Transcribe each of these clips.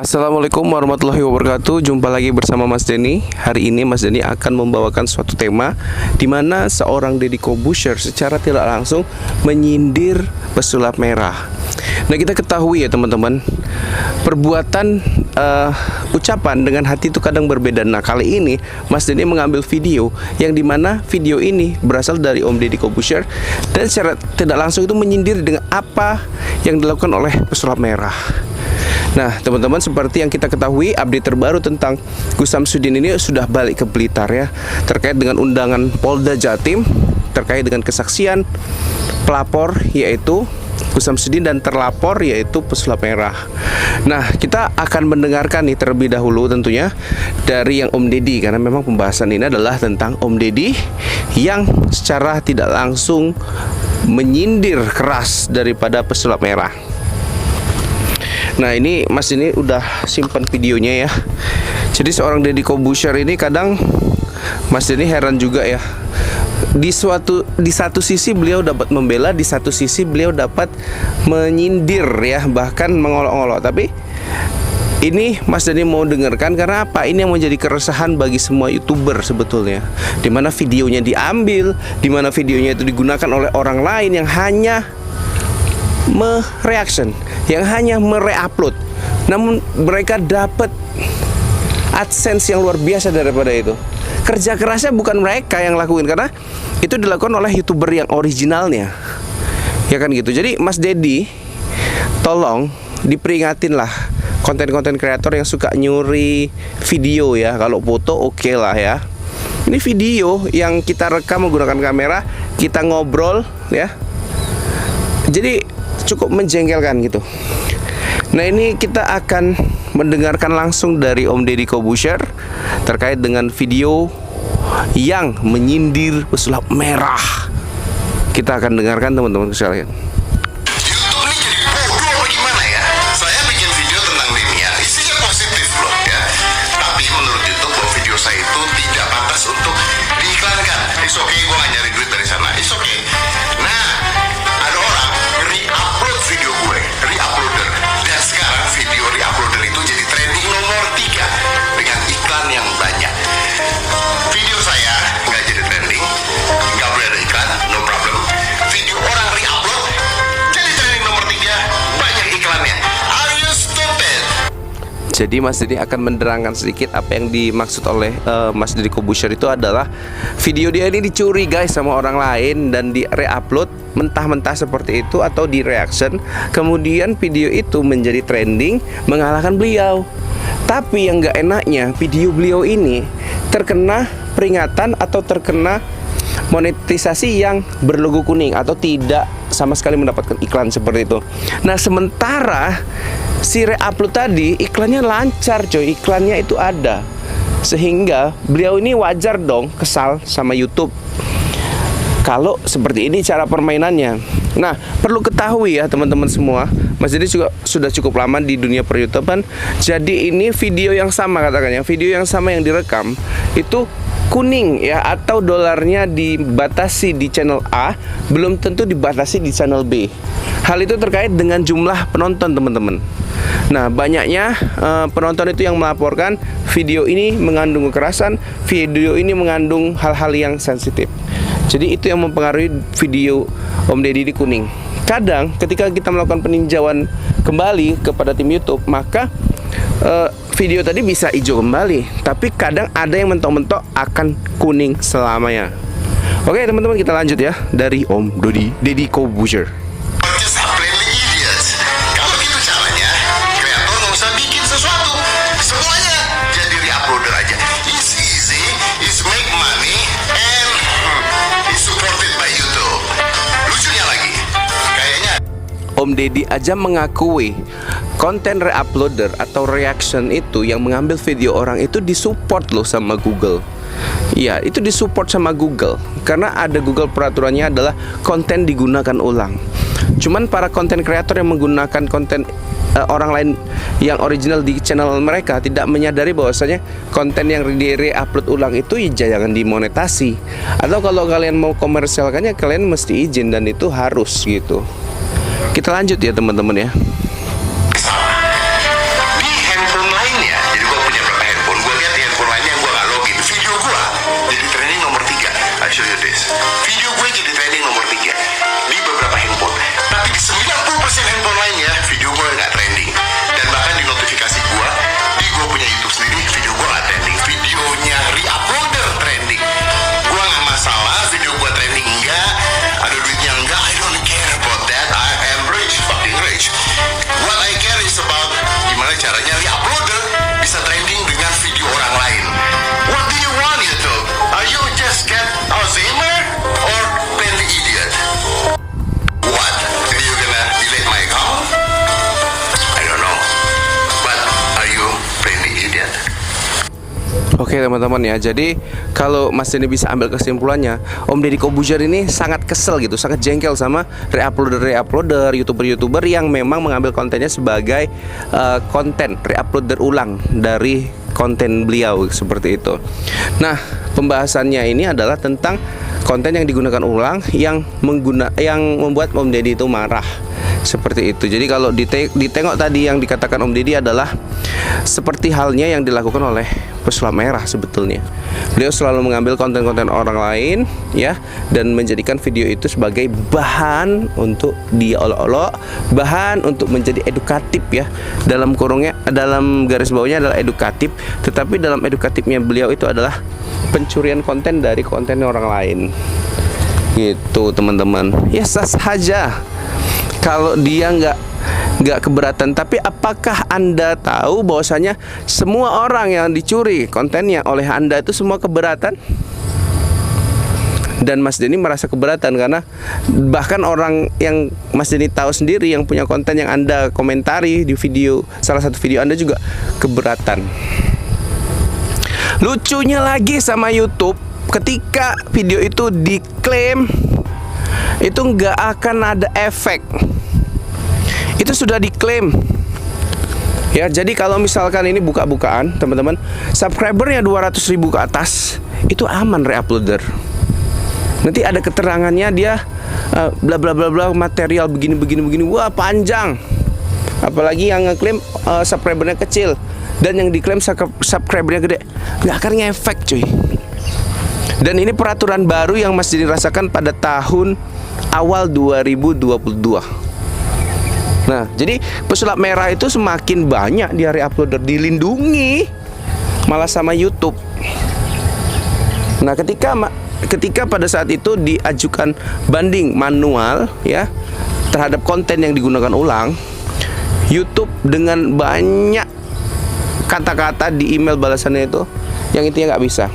Assalamualaikum warahmatullahi wabarakatuh. Jumpa lagi bersama Mas Denny. Hari ini Mas Denny akan membawakan suatu tema di mana seorang Deddy Corbuzier secara tidak langsung menyindir pesulap merah. Nah, kita ketahui ya teman-teman, perbuatan ucapan dengan hati itu kadang berbeda. Nah, kali ini Mas Denny mengambil video yang dimana video ini berasal dari Om Deddy Corbuzier dan secara tidak langsung itu menyindir dengan apa yang dilakukan oleh pesulap merah. Nah, teman-teman, seperti yang kita ketahui, update terbaru tentang Gus Samsudin ini sudah balik ke Blitar ya, terkait dengan undangan Polda Jatim terkait dengan kesaksian pelapor yaitu Gus Samsudin dan terlapor yaitu pesulap merah. Nah, kita akan mendengarkan nih terlebih dahulu tentunya dari yang Om Deddy, karena memang pembahasan ini adalah tentang Om Deddy yang secara tidak langsung menyindir keras daripada pesulap merah. Nah, ini Mas ini udah simpan videonya ya. Jadi seorang Deddy Corbuzier ini kadang Mas ini heran juga ya. Di satu sisi beliau dapat membela, di satu sisi beliau dapat menyindir ya, bahkan mengolok-olok. Tapi ini Mas Denny mau dengarkan karena apa? Ini yang menjadi keresahan bagi semua YouTuber sebetulnya. Dimana videonya diambil, dimana videonya itu digunakan oleh orang lain yang hanya mereaction, yang hanya mereupload, namun mereka dapat AdSense yang luar biasa daripada itu. Kerja kerasnya bukan mereka yang lakuin, karena itu dilakukan oleh YouTuber yang originalnya, ya kan gitu. Jadi Mas Deddy, tolong diperingatin lah konten-konten kreator yang suka nyuri video ya. Kalau foto oke lah ya. Ini video yang kita rekam menggunakan kamera, kita ngobrol ya. Jadi cukup menjengkelkan gitu. Nah, ini kita akan mendengarkan langsung dari Om Deddy Corbuzier terkait dengan video yang menyindir pesulap merah. Kita akan dengarkan teman-teman sekalian. YouTube ini jadi bodoh apa gimana ya? Saya bikin video tentang Denia, isinya positif loh ya. Tapi menurut YouTube bahwa video saya itu tidak pantas untuk diiklankan. It's okay, gue gak nyari duit dari sana. It's okay. Nah, ada orang re-upload video gue, re-uploader. Dan sekarang video re-uploader itu jadi trending nomor 3 dengan iklan yang banyak. Video saya nggak jadi trending, nggak boleh ada iklan, no problem. Video orang re-upload jadi trending nomor 3, banyak iklannya. Are you stupid? Jadi Mas Deddy akan menerangkan sedikit apa yang dimaksud oleh Mas Deddy Corbuzier itu adalah video dia ini dicuri guys sama orang lain dan di re-upload mentah-mentah seperti itu atau di reaction, kemudian video itu menjadi trending mengalahkan beliau. Tapi yang gak enaknya video beliau ini terkena peringatan atau terkena monetisasi yang berlogo kuning atau tidak sama sekali mendapatkan iklan seperti itu. Nah, sementara si re-upload tadi iklannya lancar coy, iklannya itu ada. Sehingga beliau ini wajar dong kesal sama YouTube kalau seperti ini cara permainannya. Nah, perlu ketahui ya teman-teman semua, Mas Deddy juga sudah cukup lama di dunia per-YouTubean. Jadi ini video yang sama, katakannya video yang sama yang direkam itu kuning ya, atau dolarnya dibatasi di channel A belum tentu dibatasi di channel B. Hal itu terkait dengan jumlah penonton teman-teman. Nah, banyaknya penonton itu yang melaporkan video ini mengandung kekerasan, video ini mengandung hal-hal yang sensitif. Jadi itu yang mempengaruhi video Om Deddy di kuning. Kadang ketika kita melakukan peninjauan kembali kepada tim YouTube, maka video tadi bisa hijau kembali. Tapi kadang ada yang mentok-mentok akan kuning selamanya. Oke teman-teman, kita lanjut ya dari Om Deddy Corbuzier. Just plainly idiots. Kalau gitu caranya, kreator nggak usah bikin sesuatu, semuanya jadi re-uploader aja. It's easy, it's make money, and it's supported by YouTube. Lucunya lagi, kayaknya Om Deddy aja mengakui konten re-uploader atau reaction itu yang mengambil video orang itu disupport loh sama Google. Ya, itu disupport sama Google karena ada Google peraturannya adalah konten digunakan ulang. Cuman para konten kreator yang menggunakan konten orang lain yang original di channel mereka tidak menyadari bahwasanya konten yang di-re-upload ulang itu jangan dimonetasi. Atau kalau kalian mau komersialkannya kalian mesti izin dan itu harus gitu. Kita lanjut ya teman-teman ya. di handphone nyari uploader bisa trending dengan video orang lain. What do you want YouTube? Are you just get Alzheimer or plainly idiot? What? Are you gonna delete my account? I don't know. But are you plainly idiot? Oke teman-teman ya, jadi kalau Mas Denny bisa ambil kesimpulannya, Om Deddy Corbuzier ini sangat kesel gitu, sangat jengkel sama reuploader, youtuber yang memang mengambil kontennya sebagai konten reuploader ulang dari konten beliau seperti itu. Nah, pembahasannya ini adalah tentang konten yang digunakan ulang yang membuat Om Deddy itu marah. Seperti itu. Jadi kalau ditengok tadi yang dikatakan Om Deddy adalah seperti halnya yang dilakukan oleh pesulap merah sebetulnya. Beliau selalu mengambil konten-konten orang lain ya, dan menjadikan video itu sebagai bahan untuk diolok-olok, bahan untuk menjadi edukatif ya. Dalam garis bawahnya adalah edukatif, tetapi dalam edukatifnya beliau itu adalah pencurian konten dari konten orang lain. Gitu teman-teman. Ya sah saja kalau dia nggak keberatan, tapi apakah Anda tahu bahwasanya semua orang yang dicuri kontennya oleh Anda itu semua keberatan? Dan Mas Denny merasa keberatan karena bahkan orang yang Mas Denny tahu sendiri yang punya konten yang Anda komentari di video, salah satu video Anda juga keberatan. Lucunya lagi sama YouTube, ketika video itu diklaim itu nggak akan ada efek. Itu sudah diklaim ya. Jadi kalau misalkan ini buka-bukaan teman-teman, subscribernya 200.000 ke atas, itu aman reuploader. Nanti ada keterangannya dia bla bla bla bla, material begini, wah panjang. Apalagi yang ngeklaim subscribernya kecil dan yang diklaim subscribernya gede, nggak akan ngefek cuy. Dan ini peraturan baru yang Mas Denny rasakan pada tahun awal 2022. Nah, jadi pesulap merah itu semakin banyak di reuploader, dilindungi malah sama YouTube. Nah, ketika pada saat itu diajukan banding manual ya terhadap konten yang digunakan ulang, YouTube dengan banyak kata-kata di email balasannya itu yang intinya nggak bisa.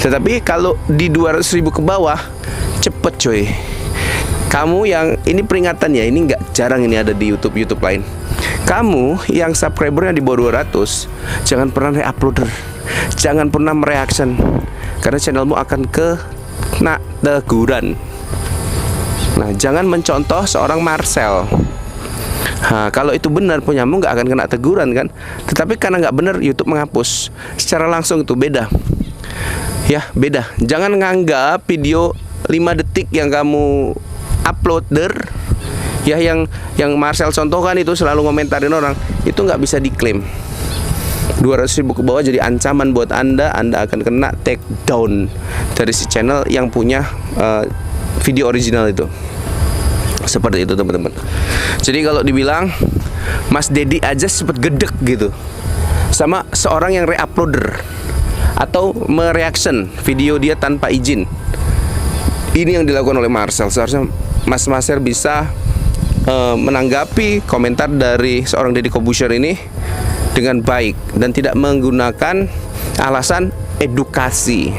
Tetapi kalau di 200.000 ke bawah cepet coy. Kamu yang ini peringatan ya, ini nggak jarang ini ada di YouTube lain. Kamu yang subscribernya di bawah 200, jangan pernah reuploader, jangan pernah mereaction, karena channelmu akan kena teguran. Nah, jangan mencontoh seorang Marcel. Nah, kalau itu benar punyamu nggak akan kena teguran kan? Tetapi karena nggak benar, YouTube menghapus secara langsung, itu beda. Ya beda. Jangan nganggap video 5 detik yang kamu uploader ya, yang Marcel contohkan itu selalu ngomentarin orang, itu nggak bisa diklaim. 200.000 ke bawah jadi ancaman buat Anda akan kena take down dari si channel yang punya video original itu. Seperti itu teman-teman. Jadi kalau dibilang Mas Deddy aja sempet gedek gitu sama seorang yang reuploader atau mereaction video dia tanpa izin. Ini yang dilakukan oleh Marcel. Seharusnya Mas Marcel bisa menanggapi komentar dari seorang Deddy Corbuzier ini dengan baik dan tidak menggunakan alasan edukasi.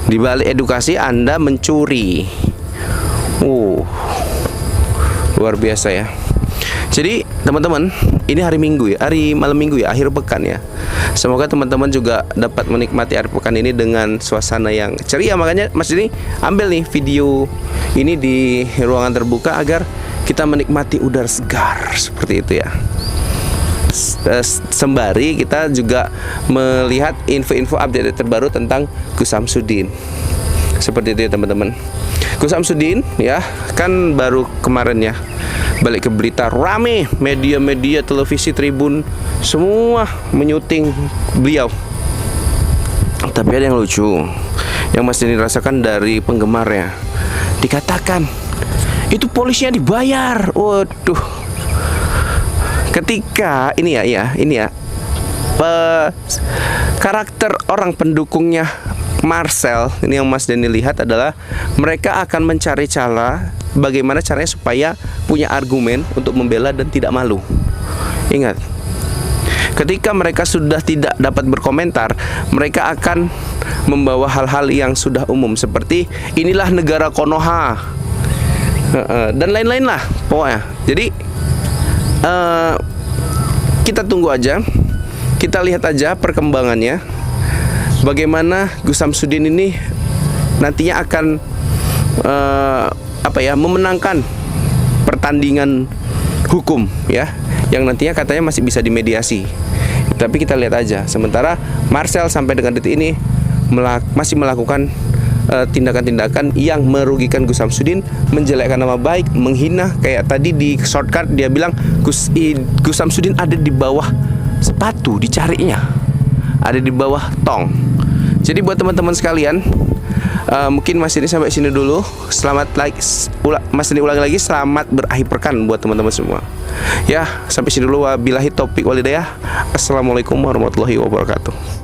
Di balik edukasi Anda mencuri. Luar biasa ya. Jadi teman-teman, ini hari Minggu ya, hari malam Minggu ya, akhir pekan ya. Semoga teman-teman juga dapat menikmati akhir pekan ini dengan suasana yang ceria. Makanya Mas Denny ambil nih video ini di ruangan terbuka agar kita menikmati udara segar seperti itu ya. Sembari kita juga melihat info-info update terbaru tentang Gus Samsudin. Seperti itu ya teman-teman. Gus Samsudin ya, kan baru kemarin ya balik ke berita, rame media-media televisi Tribun semua menyuting beliau. Tapi ada yang lucu yang Mas Denny rasakan dari penggemarnya. Dikatakan itu polisinya dibayar. Waduh. Ketika ini ya karakter orang pendukungnya Marcel ini yang Mas Denny lihat adalah mereka akan mencari cara bagaimana caranya supaya punya argumen untuk membela dan tidak malu. Ingat, Ketika mereka sudah tidak dapat berkomentar, mereka akan membawa hal-hal yang sudah umum seperti inilah negara Konoha dan lain-lain lah pokoknya. Jadi kita tunggu aja, kita lihat aja perkembangannya, bagaimana Gus Samsudin ini nantinya akan memenangkan pertandingan hukum ya, yang nantinya katanya masih bisa dimediasi. Tapi kita lihat aja. Sementara Marcel sampai dengan detik ini masih melakukan tindakan-tindakan yang merugikan Gus Samsudin, menjelekkan nama baik, menghina. Kayak tadi di shortcut dia bilang Gus Samsudin ada di bawah sepatu, dicarinya ada di bawah tong. Jadi buat teman-teman sekalian, mungkin Mas ini sampai sini dulu. Selamat Mas ini ulangi lagi, selamat berakhir pekan buat teman-teman semua. Ya, sampai sini dulu. Wabillahi taufik walhidayah. Assalamualaikum warahmatullahi wabarakatuh.